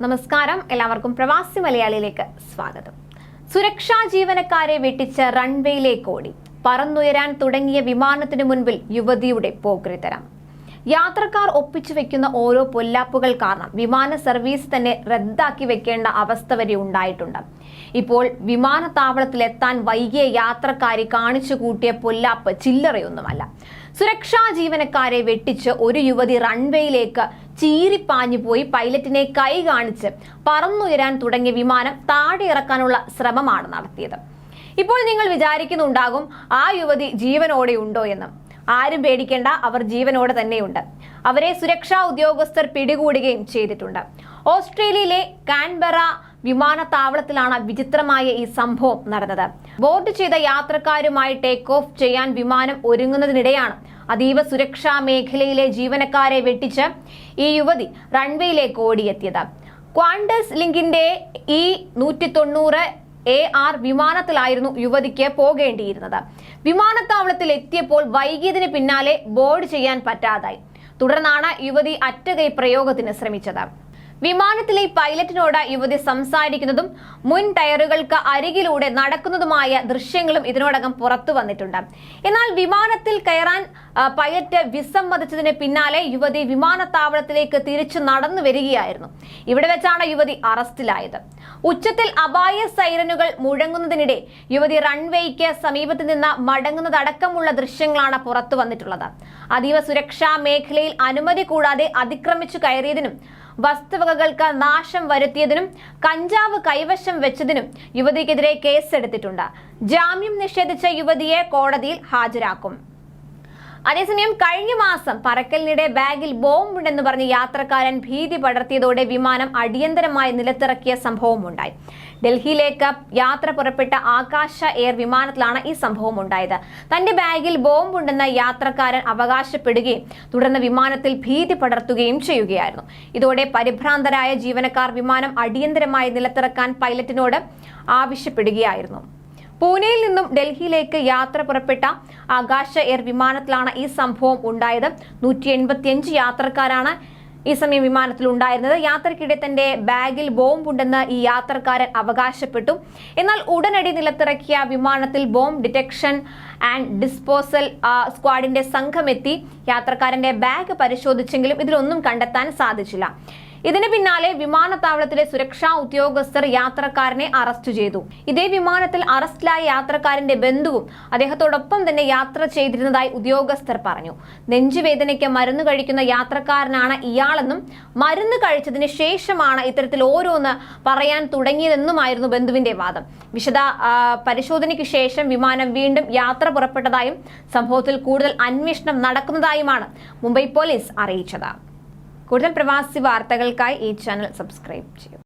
നമസ്കാരം, എല്ലാവർക്കും പ്രവാസി മലയാളിയിലേക്ക് സ്വാഗതം. സുരക്ഷാ ജീവനക്കാരെ വെട്ടിച്ച് റൺവേയിലേക്ക് ഓടി പറന്നുയരാൻ തുടങ്ങിയ വിമാനത്തിന് മുൻപിൽ യുവതിയുടെ പോക്രിത്തരം. യാത്രക്കാർ ഒപ്പിച്ചു വെക്കുന്ന ഓരോ പൊല്ലാപ്പുകൾ കാരണം വിമാന സർവീസ് തന്നെ റദ്ദാക്കി വെക്കേണ്ട അവസ്ഥ വരെ ഉണ്ടായിട്ടുണ്ട്. ഇപ്പോൾ വിമാനത്താവളത്തിലെത്താൻ വൈകിയ യാത്രക്കാരെ കാണിച്ചു കൂട്ടിയ പൊല്ലാപ്പ് ചില്ലറയൊന്നുമല്ല. സുരക്ഷാ ജീവനക്കാരെ വെട്ടിച്ച് ഒരു യുവതി റൺവേയിലേക്ക് ചീറിപ്പാഞ്ഞു പോയി പൈലറ്റിനെ കൈ കാണിച്ച് പറന്നുയരാൻ തുടങ്ങിയ വിമാനം താഴെ ഇറക്കാനുള്ള ശ്രമമാണ് നടത്തിയത്. ഇപ്പോൾ നിങ്ങൾ വിചാരിക്കുന്നുണ്ടാകും ആ യുവതി ജീവനോടെ ഉണ്ടോ എന്ന്. ആരും പേടിക്കേണ്ട, അവർ ജീവനോടെ തന്നെയുണ്ട്. അവരെ സുരക്ഷാ ഉദ്യോഗസ്ഥർ പിടികൂടുകയും ചെയ്തിട്ടുണ്ട്. ഓസ്ട്രേലിയയിലെ കാൻബെറ വിമാനത്താവളത്തിലാണ് വിചിത്രമായ ഈ സംഭവം നടന്നത്. ബോർഡ് ചെയ്ത യാത്രക്കാരുമായി ടേക്ക് ഓഫ് ചെയ്യാൻ വിമാനം ഒരുങ്ങുന്നതിനിടെയാണ് അതീവ സുരക്ഷാ മേഖലയിലെ ജീവനക്കാരെ വെട്ടിച്ച് ഈ യുവതി റൺവേയിലേക്ക് ഓടിയെത്തിയത്. ക്വാണ്ടസ് ലിങ്കിന്റെ E190 AR വിമാനത്തിലായിരുന്നു യുവതിക്ക് പോകേണ്ടിയിരുന്നത്. വിമാനത്താവളത്തിൽ എത്തിയപ്പോൾ വൈകിയതിന് പിന്നാലെ ബോർഡ് ചെയ്യാൻ പറ്റാതായി. തുടർന്നാണ് യുവതി അറ്റകൈ പ്രയോഗത്തിന് ശ്രമിച്ചത്. വിമാനത്തിലെ പൈലറ്റിനോട് യുവതി സംസാരിക്കുന്നതും മുൻ ടയറുകൾക്ക് അരികിലൂടെ നടക്കുന്നതുമായ ദൃശ്യങ്ങളും ഇതിനോടകം പുറത്തു വന്നിട്ടുണ്ട്. എന്നാൽ വിമാനത്തിൽ കയറാൻ പൈലറ്റ് വിസമ്മതിച്ചതിന് പിന്നാലെ യുവതി വിമാനത്താവളത്തിലേക്ക് തിരിച്ചു നടന്നു വരികയായിരുന്നു. ഇവിടെ വെച്ചാണ് യുവതി അറസ്റ്റിലായത്. ഉച്ചത്തിൽ അപായ സൈറനുകൾ മുഴങ്ങുന്നതിനിടെ യുവതി റൺവേയ്ക്ക് സമീപത്ത് നിന്ന് മടങ്ങുന്നതടക്കമുള്ള ദൃശ്യങ്ങളാണ് പുറത്തു വന്നിട്ടുള്ളത്. അതീവ സുരക്ഷാ മേഖലയിൽ അനുമതി കൂടാതെ അതിക്രമിച്ചു കയറിയതിനും വസ്തുവകകൾക്ക് നാശം വരുത്തിയതിനും കഞ്ചാവ് കൈവശം വെച്ചതിനും യുവതിക്കെതിരെ കേസെടുത്തിട്ടുണ്ട്. ജാമ്യം നിഷേധിച്ച യുവതിയെ കോടതിയിൽ ഹാജരാക്കും. അതേസമയം കഴിഞ്ഞ മാസം പറക്കലിനിടെ ബാഗിൽ ബോംബുണ്ടെന്ന് പറഞ്ഞ് യാത്രക്കാരൻ ഭീതി പടർത്തിയതോടെ വിമാനം അടിയന്തരമായി നിലത്തിറക്കിയ സംഭവമുണ്ടായി. ഡൽഹിയിലേക്ക് യാത്ര പുറപ്പെട്ട ആകാശ എയർ വിമാനത്തിലാണ് ഈ സംഭവം ഉണ്ടായത്. തന്റെ ബാഗിൽ ബോംബുണ്ടെന്ന് യാത്രക്കാരൻ അവകാശപ്പെടുകയും തുടർന്ന് വിമാനത്തിൽ ഭീതി പടർത്തുകയും ചെയ്യുകയായിരുന്നു. ഇതോടെ പരിഭ്രാന്തരായ ജീവനക്കാർ വിമാനം അടിയന്തരമായി നിലത്തിറക്കാൻ പൈലറ്റിനോട് ആവശ്യപ്പെടുകയായിരുന്നു. പൂനെയിൽ നിന്നും ഡൽഹിയിലേക്ക് യാത്ര പുറപ്പെട്ട ആകാശ എയർ വിമാനത്തിലാണ് ഈ സംഭവം ഉണ്ടായത്. 185 യാത്രക്കാരാണ് ഈ സമയം വിമാനത്തിൽ ഉണ്ടായിരുന്നത്. യാത്രക്കിടെ തന്റെ ബാഗിൽ ബോംബുണ്ടെന്ന് ഈ യാത്രക്കാരൻ അവകാശപ്പെട്ടു. എന്നാൽ ഉടനടി നിലത്തിറക്കിയ വിമാനത്തിൽ ബോംബ് ഡിറ്റക്ഷൻ ആൻഡ് ഡിസ്പോസൽ സ്ക്വാഡിന്റെ സംഘമെത്തി യാത്രക്കാരന്റെ ബാഗ് പരിശോധിച്ചെങ്കിലും ഇതിലൊന്നും കണ്ടെത്താൻ സാധിച്ചില്ല. ഇതിന് പിന്നാലെ വിമാനത്താവളത്തിലെ സുരക്ഷാ ഉദ്യോഗസ്ഥർ യാത്രക്കാരനെ അറസ്റ്റ് ചെയ്തു. ഇതേ വിമാനത്തിൽ അറസ്റ്റിലായ യാത്രക്കാരന്റെ ബന്ധുവും അദ്ദേഹത്തോടൊപ്പം തന്നെ യാത്ര ചെയ്തിരുന്നതായി ഉദ്യോഗസ്ഥർ പറഞ്ഞു. നെഞ്ചുവേദനയ്ക്ക് മരുന്ന് കഴിക്കുന്ന യാത്രക്കാരനാണ് ഇയാളെന്നും മരുന്ന് കഴിച്ചതിന് ശേഷമാണ് ഇത്തരത്തിൽ ഓരോന്ന് പറയാൻ തുടങ്ങിയതെന്നുമായിരുന്നു ബന്ധുവിന്റെ വാദം. വിശദ പരിശോധനയ്ക്ക് ശേഷം വിമാനം വീണ്ടും യാത്ര പുറപ്പെട്ടതായും സംഭവത്തിൽ കൂടുതൽ അന്വേഷണം നടക്കുന്നതായുമാണ് മുംബൈ പോലീസ് അറിയിച്ചത്. കൂടുതൽ പ്രവാസി വാർത്തകൾക്കായി ഈ ചാനൽ സബ്സ്ക്രൈബ് ചെയ്യൂ.